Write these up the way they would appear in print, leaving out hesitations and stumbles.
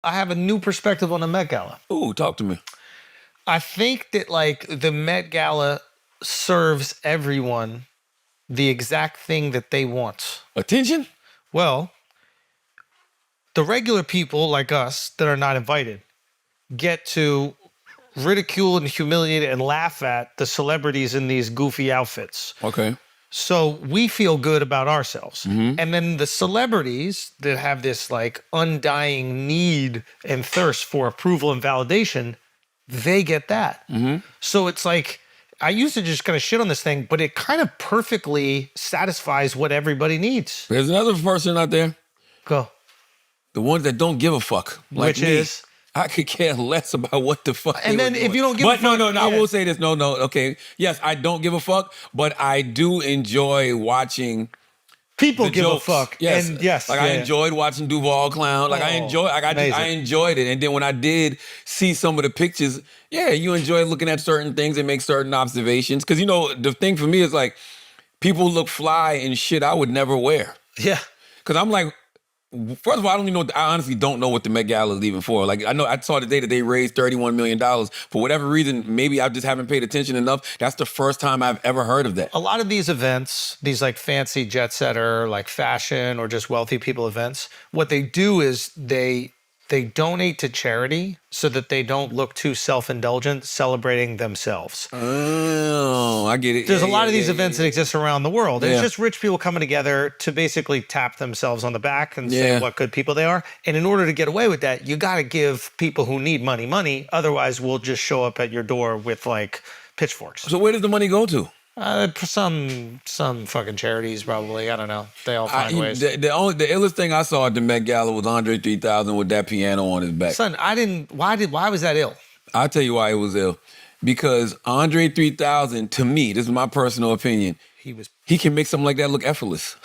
I have a new perspective on the Met Gala. Ooh, talk to me. I think that like the Met Gala serves everyone the exact thing that they want. Attention? Well, the regular people like us that are not invited get to ridicule and humiliate and laugh at the celebrities in these goofy outfits. Okay. So we feel good about ourselves. And then the celebrities that have this like undying need and thirst for approval and validation, they get that. So it's like, I used to just kind of shit on this thing, but it kind of perfectly satisfies what everybody needs. There's another person out there, Go. the ones that don't give a fuck. Like Which me. is? I could care less about what the fuck. And they then were if doing. you don't give a but fuck. no, I yeah. will say this. No, okay. Yes, I don't give a fuck, but I do enjoy watching People the give jokes. a fuck. Yes. And yes. Like I enjoyed watching Duval clown. Like I enjoyed it. And then when I did see some of the pictures, yeah, you enjoy looking at certain things and make certain observations. Cause you know, the thing for me is like people look fly in shit I would never wear. Yeah. Cause I'm like, first of all, I honestly don't know what the Met Gala is even for. Like, I know I saw today that they raised $31 million. For whatever reason, maybe I just haven't paid attention enough. That's the first time I've ever heard of that. A lot of these events, these like fancy jet setter, like fashion or just wealthy people events, what they do is they donate to charity so that they don't look too self-indulgent celebrating themselves. Oh, I get it. There's a lot of these events that exist around the world. It's Yeah. just rich people coming together to basically tap themselves on the back and say Yeah. what good people they are. And in order to get away with that, you got to give people who need money. Otherwise, we'll just show up at your door with like pitchforks. So where does the money go to? Some fucking charities probably. I don't know. They all find ways. The illest thing I saw at the Met Gala was Andre 3000 with that piano on his back. Son, why was that ill? I'll tell you why it was ill. Because Andre 3000, to me, this is my personal opinion, he can make something like that look effortless.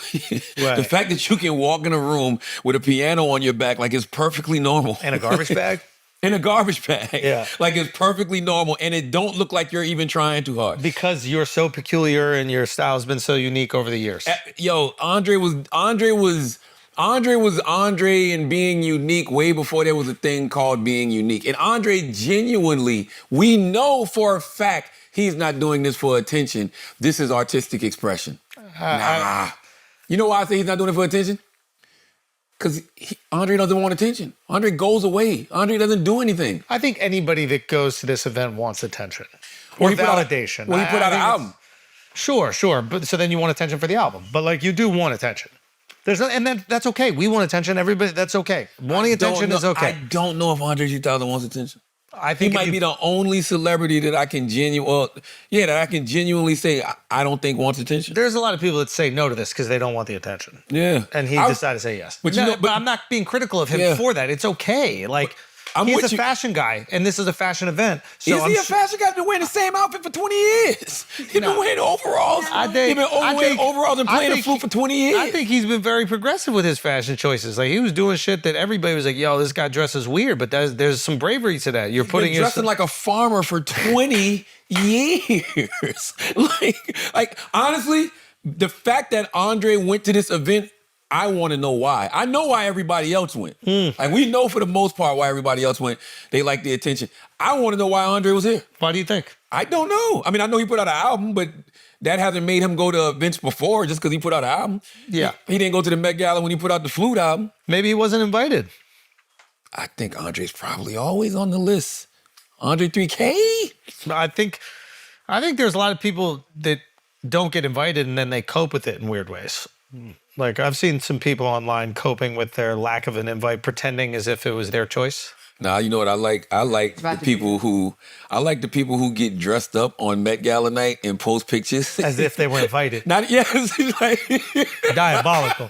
Right. The fact that you can walk in a room with a piano on your back like it's perfectly normal. And a garbage bag? In a garbage bag. Yeah. Like it's perfectly normal and it don't look like you're even trying too hard. Because you're so peculiar and your style's been so unique over the years. Yo, Andre was Andre and being unique way before there was a thing called being unique. And Andre genuinely, we know for a fact he's not doing this for attention. This is artistic expression. You know why I say he's not doing it for attention? Because Andre doesn't want attention. Andre goes away. Andre doesn't do anything. I think anybody that goes to this event wants attention. Or he validation. He put out an album. Sure. But so then you want attention for the album. But like you do want attention. That's okay. We want attention. Everybody, that's okay. Wanting attention is okay. I don't know if Andre 3000 wants attention. I think he might be the only celebrity that I can genuinely say I don't think wants attention. There's a lot of people that say no to this because they don't want the attention. Yeah. And he decided to say yes. But I'm not being critical of him for that. It's okay. Like, he's a fashion guy, and this is a fashion event. So is he a fashion guy? He's been wearing the same outfit for 20 years. He's been wearing overalls. He's been wearing overalls and playing the flute for 20 years. I think he's been very progressive with his fashion choices. Like, he was doing shit that everybody was like, yo, this guy dresses weird, but there's some bravery to that. You're putting dressing like a farmer for 20 years. like honestly, the fact that Andre went to this event, I want to know why. I know why everybody else went. Like, we know for the most part why everybody else went. They like the attention. I want to know why Andre was here. Why do you think? I don't know. I mean, I know he put out an album, but that hasn't made him go to events before just because he put out an album. Yeah. He didn't go to the Met Gala when he put out the flute album. Maybe he wasn't invited. I think Andre's probably always on the list. Andre 3K? I think there's a lot of people that don't get invited and then they cope with it in weird ways. Like, I've seen some people online coping with their lack of an invite, pretending as if it was their choice. Nah, you know what I like? I like the people who get dressed up on Met Gala night and post pictures as if they were invited. Diabolical.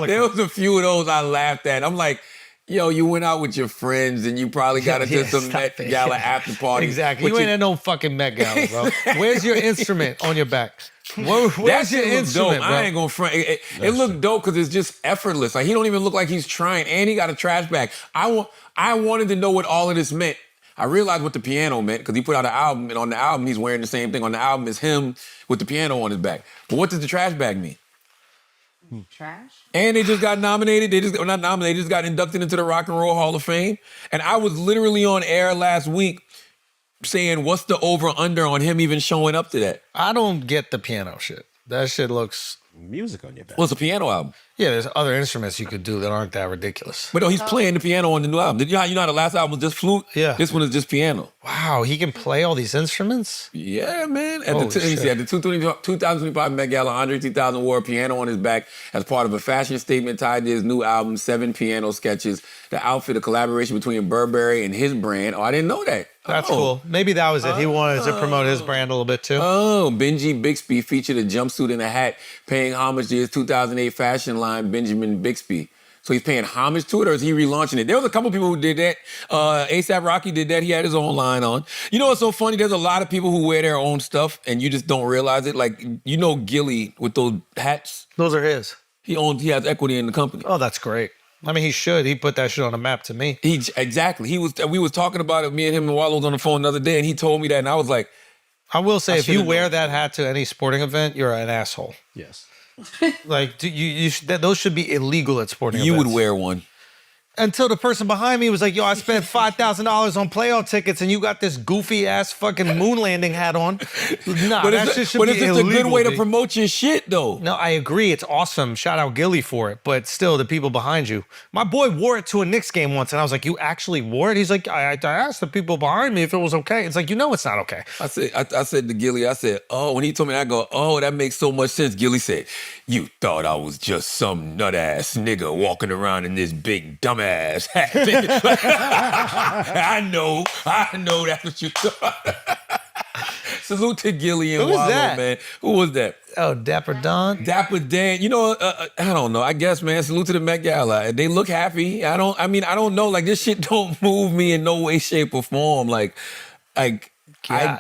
There was a few of those I laughed at. I'm like, yo, you went out with your friends and you probably got into some Met Gala after party. Exactly. You ain't at no fucking Met Gala, bro. Where's your instrument on your back? Where's your instrument, bro? I ain't gonna front. It looked dope because it's just effortless. Like, he don't even look like he's trying, and he got a trash bag. I wanted to know what all of this meant. I realized what the piano meant because he put out an album, and on the album he's wearing the same thing on the album as him with the piano on his back. But what does the trash bag mean? Trash. And they just got nominated. They just not nominated. They just got inducted into the Rock and Roll Hall of Fame. And I was literally on air last week saying, what's the over-under on him even showing up to that? I don't get the piano shit. That shit looks... Music on your back. Well, it's a piano album. Yeah, there's other instruments you could do that aren't that ridiculous. But no, he's playing the piano on the new album. You know how the last album was just flute? Yeah. This one is just piano. Wow, he can play all these instruments? Yeah, man. Holy Let me see, shit. at the 2025 Met Gala, Andre 3000 wore a piano on his back as part of a fashion statement tied to his new album, 7 Piano Sketches. The outfit, a collaboration between Burberry and his brand. Oh, I didn't know that. That's cool. Maybe that was it. He wanted to promote his brand a little bit too. Oh, Benji Bixby featured a jumpsuit and a hat, paying homage to his 2008 fashion line, Benjamin Bixby. So he's paying homage to it, or is he relaunching it? There was a couple people who did that. A$AP Rocky did that. He had his own line on. You know what's so funny? There's a lot of people who wear their own stuff, and you just don't realize it. Like, you know Gilly with those hats? Those are his. He has equity in the company. Oh, that's great. I mean, he should. He put that shit on the map to me. Exactly. We was talking about it, me and him and Wallow was on the phone the other day, and he told me that, and I was like, I will say, if you should've wear known. that hat to any sporting event, you're an asshole. Yes. Like, those should be illegal at sporting events. you would wear one. Until the person behind me was like, yo, I spent $5,000 on playoff tickets and you got this goofy ass fucking moon landing hat on. Nah, that shit should be it's just a illegal, good way to dude. promote your shit, though. No, I agree. It's awesome. Shout out Gilly for it. But still, the people behind you. My boy wore it to a Knicks game once, and I was like, you actually wore it? He's like, I asked the people behind me if it was okay. It's like, you know it's not okay. I said to Gilly, I said, oh, when he told me that, I go, oh, that makes so much sense. Gilly said, you thought I was just some nut-ass nigga walking around in this big dumbass hat. I know that's what you thought. Salute to Gilly and Who was Wallow, that? man. Who was that? Oh, Dapper Don? Dapper Dan. You know, I don't know. I guess, man, salute to the Met Gala. They look happy. I don't know. Like, this shit don't move me in no way, shape, or form. Like God.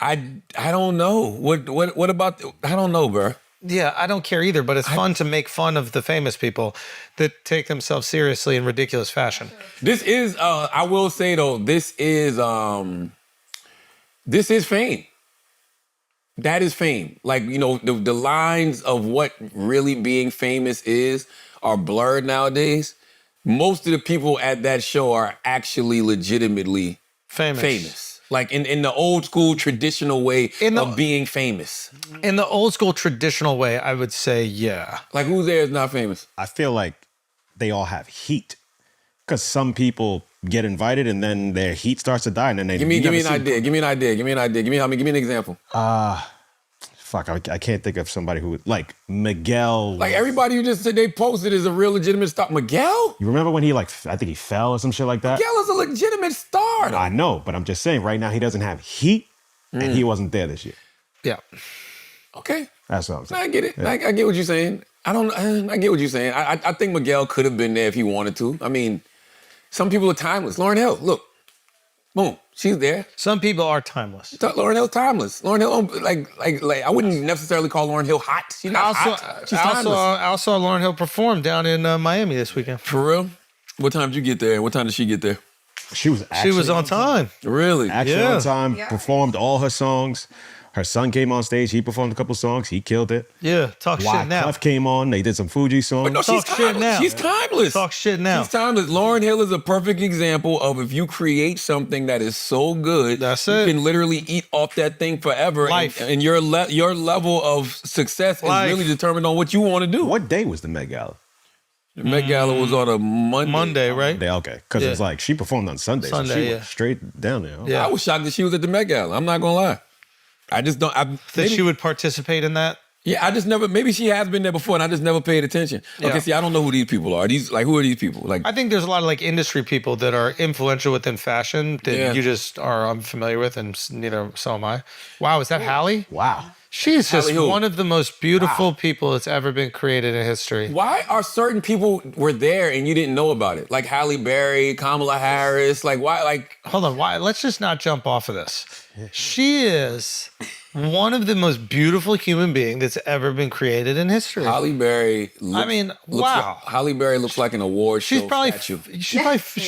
I don't know. What about, I don't know, bro. Yeah, I don't care either, but it's fun to make fun of the famous people that take themselves seriously in ridiculous fashion. This is, I will say though, this is fame. That is fame. Like, you know, the lines of what really being famous is are blurred nowadays. Most of the people at that show are actually legitimately famous. Like in the old school traditional way of being famous. In the old school traditional way, I would say, yeah. Like, who there is not famous? I feel like they all have heat. Because some people get invited and then their heat starts to die and then they Give me an idea. Give me an example. Fuck, I can't think of somebody who would, like Miguel. Like everybody who just said they posted is a real legitimate star. Miguel? You remember when he I think he fell or some shit like that? Miguel is a legitimate star. I know, but I'm just saying right now he doesn't have heat and he wasn't there this year. Yeah. Okay. That's what I'm saying. I get it. Yeah. I get what you're saying. I get what you're saying. I think Miguel could have been there if he wanted to. I mean, some people are timeless. Lauryn Hill, look. Boom. She's there. Some people are timeless. Lauryn Hill's timeless. Lauryn Hill, like I wouldn't necessarily call Lauryn Hill hot. She's not hot. She's timeless. I saw Lauryn Hill perform down in Miami this weekend. For real? What time did you get there? What time did she get there? She was on time. Really? Actually Yeah. on time, Yeah. performed all her songs. Her son came on stage. He performed a couple songs. He killed it. Yeah, talk shit now. Wyclef came on. They did some Fuji songs. But no, she's Talk shit timeless. now. She's timeless. Talk shit now. She's timeless. Lauryn Hill is a perfect example of if you create something that is so good, That's you it. can literally eat off that thing forever. Life. And your level of success Life. is really determined on what you want to do. What day was the Met Gala? The Met Gala was on a Monday. Monday, right? Day, okay. Because Yeah. it's like she performed on Sunday. so Sunday, she yeah. went straight down there. Yeah. I was shocked that she was at the Met Gala. I'm not gonna lie. I just don't. That she would participate in that. Yeah, I just never. Maybe she has been there before, and I just never paid attention. Yeah. Okay, see, I don't know who these people are. Who are these people? Like, I think there's a lot of like industry people that are influential within fashion that Yeah. you just are unfamiliar with, and neither so am I. Wow, is that Hallie? Wow. She's just Hallie who? one of the most beautiful people that's ever been created in history. why are certain people were there and you didn't know about it? Like Halle Berry, Kamala Harris. Like, why? Like, Hold on, why? Let's just not jump off of this. She is one of the most beautiful human beings that's ever been created in history. Halle Berry. Wow. Halle Berry looks like an award She's show probably, statue. she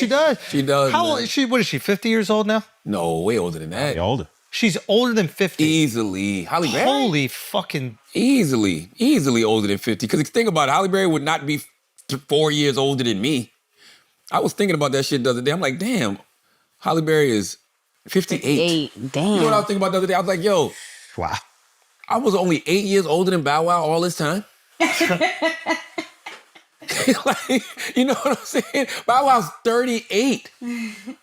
does. She does, How man. old is she? What is she? 50 years old now? No, way older than that. They older. She's older than 50. Easily. Halle Berry? Holy fucking... Easily older than 50. Because think about it, Halle Berry would not be 4 years older than me. I was thinking about that shit the other day. I'm like, damn, Halle Berry is 58. Damn. You know what I was thinking about the other day? I was like, yo, Wow. I was only 8 years older than Bow Wow all this time. Like, you know what I'm saying? Bow Wow's 38.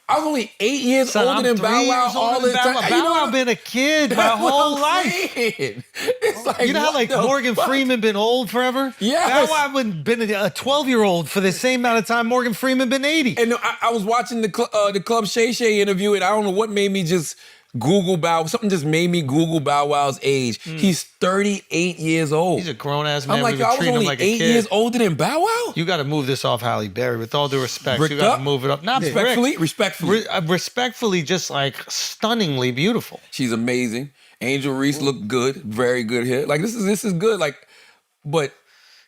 I was only 8 years Son, older I'm than Bow 3 Wow years all older this than time. Bow Wow. You know Bow Wow what- been a kid my That's what whole I'm life. saying. It's like, You know how what like the Morgan fuck? Freeman been old forever? Yes. Bow Wow been a 12-year-old for the same amount of time Morgan Freeman been 80. And I was watching the Club Shay Shay interview, and I don't know what made me just Google Bow. Something just made me Google Bow Wow's age. He's 38 years old. He's a grown-ass man. I'm like, We've yo, been I was treating him only like a 8 kid. years older than Bow Wow? You got to move this off Halle Berry. With all due respect, Bricked you got up? to move it up. Not Respectfully? bricked. Respectfully, just like stunningly beautiful. She's amazing. Angel Reese looked good. Very good hit. Like, this is good. Like, but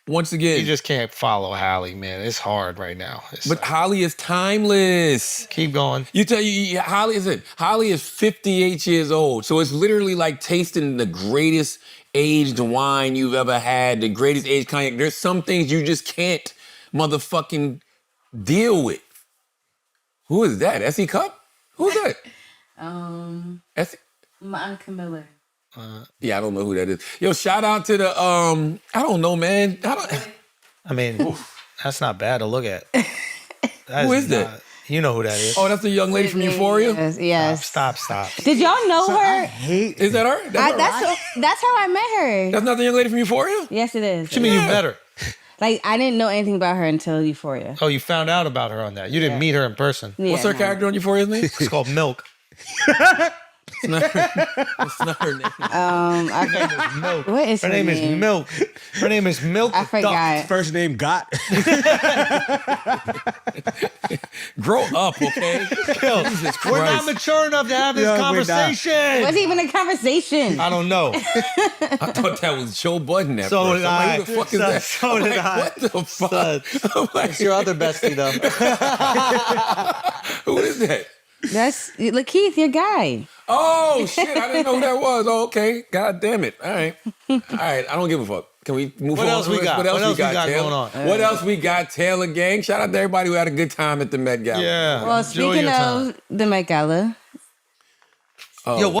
once again, You just can't follow Halle, man. It's hard right now. but Holly is timeless. Keep going. Holly is 58 years old. So it's literally like tasting the greatest aged wine you've ever had, the greatest aged cognac. There's some things you just can't motherfucking deal with. Who is that? S.E. Cup? Who's that? S.E. My Aunt Camilla. Yeah, I don't know who that is. Yo, shout out to the I don't know, man. I mean, that's not bad to look at. Who is that? You know who that is. Oh, that's the young lady from Euphoria? Yes. Stop. Did y'all know her? Hate Is that her? That's how I met her. That's not the young lady from Euphoria? Yes, it is. What you mean you met her? Like, I didn't know anything about her until Euphoria. Oh, you found out about her on that. You didn't meet her in person. What's her character on Euphoria's name? It's called Milk. It's not her name. I Her name is Milk. What is Her her name is name? Milk. Her name is Milk. I Duck. forgot. first name got. Grow up, okay? Yo, Jesus we're not Christ. mature enough to have this No, we're not. conversation. Wasn't even a conversation. I don't know. I thought that was Joe Budden at So first. did I'm like, I. who the fuck is So- that? so I'm did like, I. What the fuck? Son. I'm like, It's your other bestie, though. who is that? That's Lakeith, your guy. Oh, shit. I didn't know who that was. Oh, okay. God damn it. All right. I don't give a fuck. Can we move What on? else we got? What else we got Taylor? going on? What else we got, Taylor Gang? Shout out to everybody who had a good time at the Met Gala. Yeah. Well, Enjoy speaking your time. of the Met Gala, Yo, what